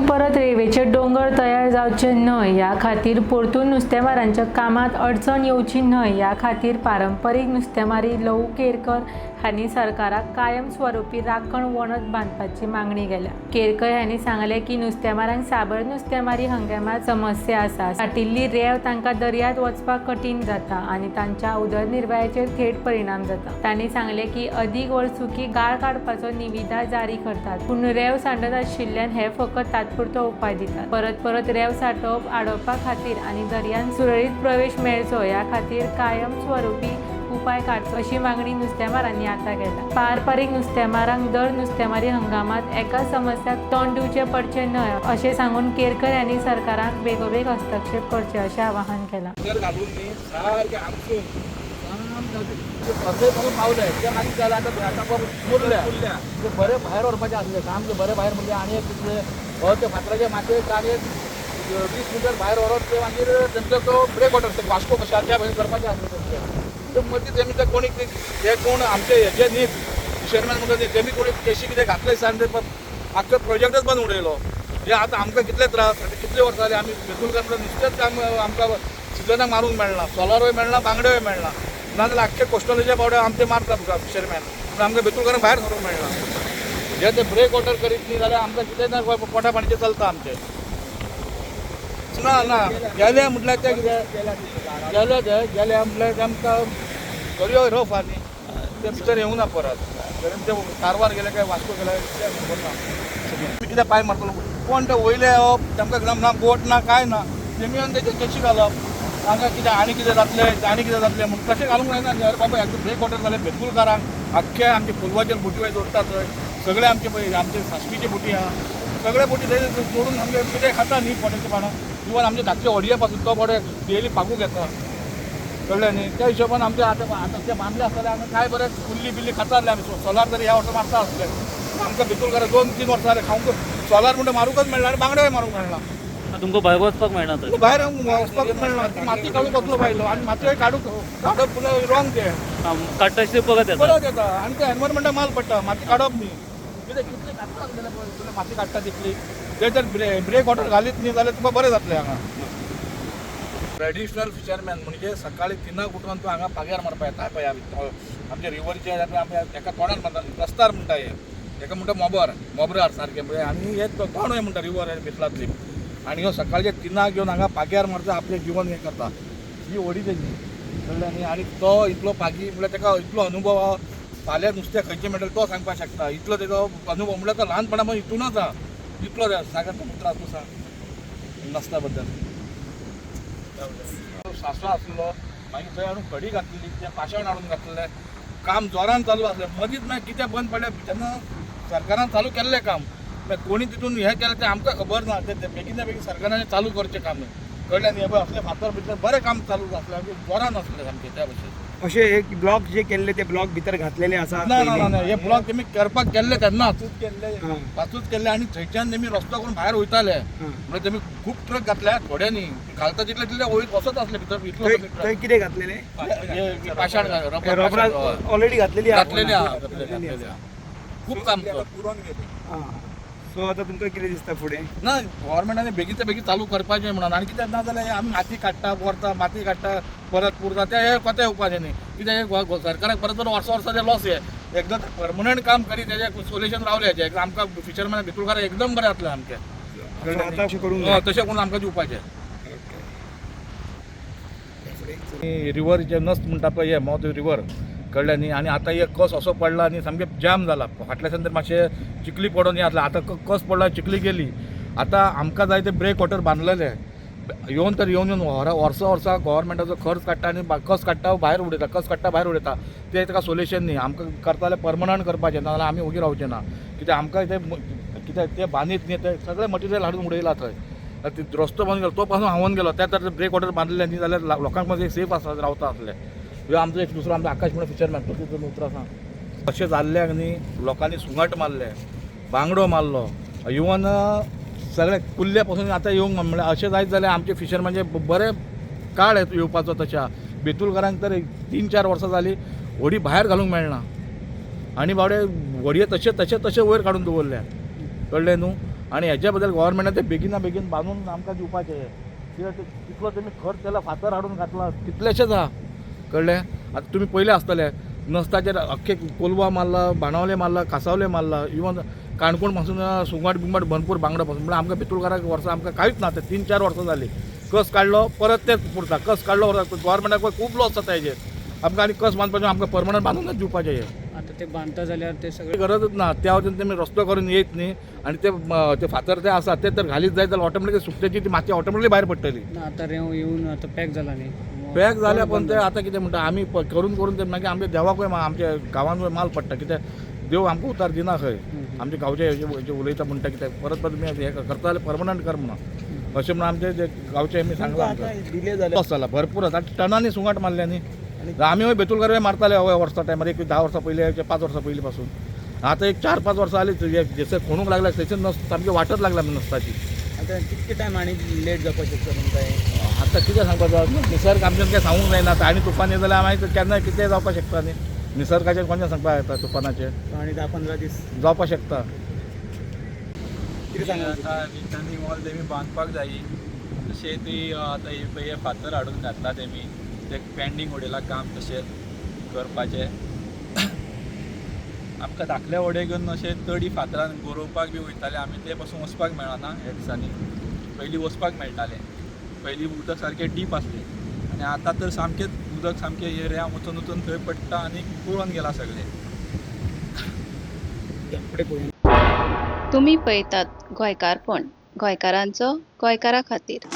परत रेल्वेचे डोंगर तयार जावचे न्हय ह्या खातीर परतून नुस्तेमारांच्या कामात अडचण येवची न्हय ह्या खातीर पारंपरीक नुस्तेमारी लहू केरकर हांणी सरकाराक कायमस्वरुपी राखण वणत बांदपाची मागणी केल्या। केरकर हांणी सांगले की नुस्तेमारांक साबर नुस्तेमारी हंगामात समस्या आसा। फाटिल्ली रेंव तांकां दर्यांत वचपाक कठीण जाता आनी तांच्या उदरनिर्वाहाचेर थेट परिणाम जाता। तांणी सांगले की अदीक वर्सुकी गाळ काडपाचो निविदा जारी करतात, पूण रेंव सांडत आशिल्ल्यान हे फकत तात्पुरतो उपाय दितात। परत रेंव सांठोवप आडोवपा खातीर आनी दर्यांत सुरळीत प्रवेश मेळचो ह्या खातीर कायमस्वरुपी उपाय काडचो अशी मागणी नुस्तेमारांनी आता केला। पारंपारीक नुस्तेमारांक दर नुस्तेमारी हंगामात एका समस्याक तोंड दिवचे पडचे न्हय अशें सांगून केरकर यांनी सरकाराक बेगोबेग हस्तक्षेप करचे अशें आवाहन केलां। बरे भायर व्हरपाचें आसलें सामकें बरे भायर म्हणजे आनी एक ते फातराचे मातयेक आनी 20 मिटर भायर व्हरोन ते मागीर तेंचो तो ब्रेक वॉटर ते वास्को कशा त्या भायर करपाचें आसलें ते मदीं तेमी ते कोणी ते कोण आमचे हेजे न्ही फिशरमॅन म्हणटा तेमी कोणी केशी कितें घातले सान ते आख्खो प्रोजेक्टच बंद उडयलो। हे आतां आमकां कितले त्रास कितले वर्सां जाली आमी बेतूलकर नुस्तेंच काम आमकां सिजनाक मारूंक मेळना, सोलारूय मेळना, बांगड्योय मेळना, नाजाल्यार आख्खे कोस्टलाच्या बावड्या आमचे मारता तुका फिशरमॅन पूण आमकां बेतूलकरांक भायर सरूंक मेळना। जे ते ब्रेक वॉटर करीत न्ही जाल्यार आमकां कितें ना पोटा पाणीचें चलता आमचें। ना गेले म्हटल्यार ते कितें गेले म्हटल्यार आमकां दर्यो रफ आहा न्ही ते भितर येवंक ना परत ते कारवार गेले काय वास्को गेले तें कितें पांय मारतलो कोण ते वयले येवप तांकां ना बोट ना काय ना तेमी येवन तेचे केशी घालप हांगा कितें आनी कितें जातलें म्हूण तशें घालूंक जायना न्ही। अरे बाबा हाका ब्रेक वॉटर जालें बेतूलकारांक आख्खे आमचे फुलवाचेर बोटी वयर जोडटा थंय सगळे आमचे पळय आमचे सासवीचे बोटी आहा सगळे बोटी थंय जोडून आमगे कितें खाता न्ही पोट्याचें पानां इवन आमचे धाकटे व्हडये पासून तो बरे डेली पाकूंक येता कळ्ळें न्ही। त्या हिशोबान आमचे आतां ते बांदले आसतले आमी काय बरें कुल्ली बिल्ली खाता आसले आमी सोलार तरी ह्या वर्सा मारता आसले आमकां बेतूलकारा 2-3 वर्सां जाले खावंक सोलार म्हणटा मारूंकच मेळना आनी बांगड्योय मारूंक मेळना। तुमकां भायर वचपाक मेळना तर भायर वचपाकच मेळना माती काडूंक कसलो भायलो आनी मातयोय काडप पुन्हा रॉंग ते काडटा ते परत येता आनी ते एनवायरमेंटाक माल पडटा माती काडप न्ही कितें कितले काडटा आसलेले पळय माती काडटा तितली ते जर ब्रेक वॉटर घालीत न्ही जाल्यार तुका बरें जातलें हांगा। ट्रेडिशनल फिशरमॅन म्हणजे सकाळी 3 उठून तूं हांगा पाग्यार मारपा येता पळय आमच्या रिवरचे आमी एका तोंडार म्हणटा रस्तार म्हणटा हे एका म्हणटा मोबरार सारकें पळय आनी हे तोंड म्हणटा रिवर भितरांतली आनी ह्यो सकाळचे 3 घेवन हांगा पाग्यार मारता आपलें जिवन हें करता ही व्हडी तेजी कळ्ळें न्ही। आनी तो इतलो पागी म्हळ्यार ताका इतलो अनुभव फाल्यां नुस्तें खंयचें मेळटलें तो सांगपाक शकता इतलो तेजो अनुभव म्हळ्यार तो ल्हानपणा मग हितूनच आहा इतलो सांगात तो त्रास तूं सांग नसता बद्दल सासवा आसलो मागीर थंय हाडून कडी घातलेली ते पाशाण हाडून घातलेलें काम जोरान चालू आसलें मदींच मागीर कितें बंद पडलें तेन्ना सरकारान चालू केल्लें काम मागीर कोणी तितून हें केलें तें आमकां खबर ना ते बेगिना बेगीन सरकारान चालू करचें काम कळ्ळें न्ही पळय असलें फातर भितर बरें काम चालू आसलें जोरान आसलें सामकें त्या भशेन अशें एक ब्लॉक जे केल्ले ते ब्लॉक भितर घातलेले आसा ना हे ब्लॉक तेमी करपाक केल्ले तेन्नाच केल्ले आनी थंयच्यान तेमी रस्तो करून भायर वयताले म्हणजे तेमी खूब ट्रक घातल्या थोड्यांनी घालता तितले तितले वयर वचत आसले भितर थंय कितें घातलेले पाशाण रबरां ऑलरेडी घातलेली खूब काम पुरोन सो आतां तुमकां कितें दिसता फुडें ना गव्हर्मेंटान बेगीनच्या बेगीन चालू करपाचें म्हणून आनी कितें ना जाल्यार आमी माती काडटा व्हरता माती काडटा परत पुरता ते हे कोते येवपाचें न्ही कित्याक सरकाराक परत वर्साचे लॉस हे एकदां परमनंट काम करी तेजें सोल्युशन रावलें हेजें आमकां फिशरमॅन भितूरकार एकदम बरें जातलें आमचें आतां अशें करूंक तशें करून आमकां दिवपाचें रिवर जे नस्ट म्हणटा पळय हे मौत रिवर कळ्ळें न्ही आनी आतां एक कस असो पडला आनी सामकें जाम जाला फाटल्याच्यान तर मातशें चिकली पडून हें जातलें आतां कस पडला चिकली गेली आतां आमकां जाय ते ब्रेक वॉटर बांदलेले येवन वर्सा गव्हर्मेंटाचो खर्च काडटा आनी कस काडटा भायर उडयता तें ताका सोल्युशन न्ही आमकां करताले परमनंट करपाचें नाजाल्यार आमी ओगी रावचें ना कित्याक आमकां कित्याक तें बांदीत न्ही तें सगळें मटिरियल हाडून उडयला थंय रस्तो बंद केलो तो पासून हांवून गेलो त्या तर ब्रेक वॉटर बांदलें न्ही जाल्यार लोकांक मातशें सेफ रावता आसलें ह्यो आमचो एक दुसरो आमचो आकाश म्हणून फिशरमॅन तो तितून उतरां सांग अशें जाल्ल्याक न्ही लोकांनी सुंगट मारले बांगडो मारलो इवन सगळे कुल्ले पासून आतां येवंक म्हळ्यार अशें जायत जाल्यार आमचे फिशरमॅनचे बरे काळ येवपाचो तशा बेतूलकारांक तर 3-4 वर्सां जालीं व्हडी भायर घालूंक मेळना आनी बावडे व्हडये तशे वयर काडून दवरल्या कळ्ळें न्हू आणि ह्याच्या बद्दल गव्हर्नमेंटान ते बेगिना बेगीन बांदून आमकां दिवपाचें कित्याक ते कितलो तेमी खर्च केला फातर हाडून घातला कितलेशेच आहा कळ्ळें आतां तुमी पयले आसतले नसताचेर अख्खे कोलवा मारला बाणावले मारला कासावले मारला इवन काणकोण पासून सुंगट बिंगट भरपूर बांगडा पासून म्हणजे आमकां बेतूळकाराक वर्सां आमकां कांयच ना ते 3-4 वर्सां जाली कस काडलो परत तेच पुरता कस काडलो परत गव्हर्नमेंटाक खूब लॉस जाता हेजेर आमकां आनी कस बांदपाचें आमकां परमनंट बांदूनच दिवपाचें हे आता ते बांधता जाल्यार ते सगळे गरजच ना त्या वतीन तेमी रस्तो करून येयत न्ही आनी ते फातर ते आसा ते तर घालीत जायत जाल्यार ऑटोमॅटिकली सुकतेची ती माती ऑटोमॅटिकली भायर पडटली ना आता रेंव येऊन आता पॅक जाला न्ही पॅक जाल्या पण ते आतां कितें म्हणटा आमी करून करून ते मागीर आमच्या देवाकूय आमच्या गांवांत माल पडटा कित्याक देव आमकां उतार दिना खंय आमच्या गांवचे हेजे उलयता म्हणटा कित्याक परत परत तुमी हे करता जाल्यार परमनंट कर म्हणून अशें म्हणून आमचे जे गांवचे आमी सांगलां आमकां डिले झाले लॉस जाला भरपूर आतां टनांनी सुंगट मारल्या न्ही आमी बेतूळकर मारताले वर्सा टायमार एक 10 वर्सां पयलीं 5 वर्सां पयलीं पासून आतां एक 4-5 वर्सां जालीं जसं खोणूंक लागल्या थंयसर सामकी वाटत लागल्या नसताची आता कितके टायम आनी लेट जावपाक शकता तुमकां हे आतां कितें सांगपाचो निसर्ग आमच्यान कांय सांगूंक जायना आनी तुफान येत जाल्यार मागीर केन्नाय कितेंय जावपाक शकता न्ही निसर्गाचेर कोणें सांगपाक येता तुफानाचेर आनी 10-15 दीस जावपाक शकता कितें सांगा आतां विटांनी मॉल तेमी बांदपाक जायी तशें ती आतां हे फातर हाडून घातला तेमी ते पेंडींग उडयलां काम तशें करपाचें आमकां धाकल्या वडेगन अशें तडी फातरान गरोवपाक बी वयताले आमी ते पासून वचपाक मेळना ह्या दिसांनी पयलीं वचपाक मेळटालें पयलीं उदक सारकें डीप आसलें आनी आतां तर सामकेंच उदक सामकें एरिया वचून वचून थंय पडटा आनी पुळोन गेला सगळें फुडें पळोवया तुम्ही पळयतात गोंयकारपण गोंयकारांचो गोंयकारा खातीर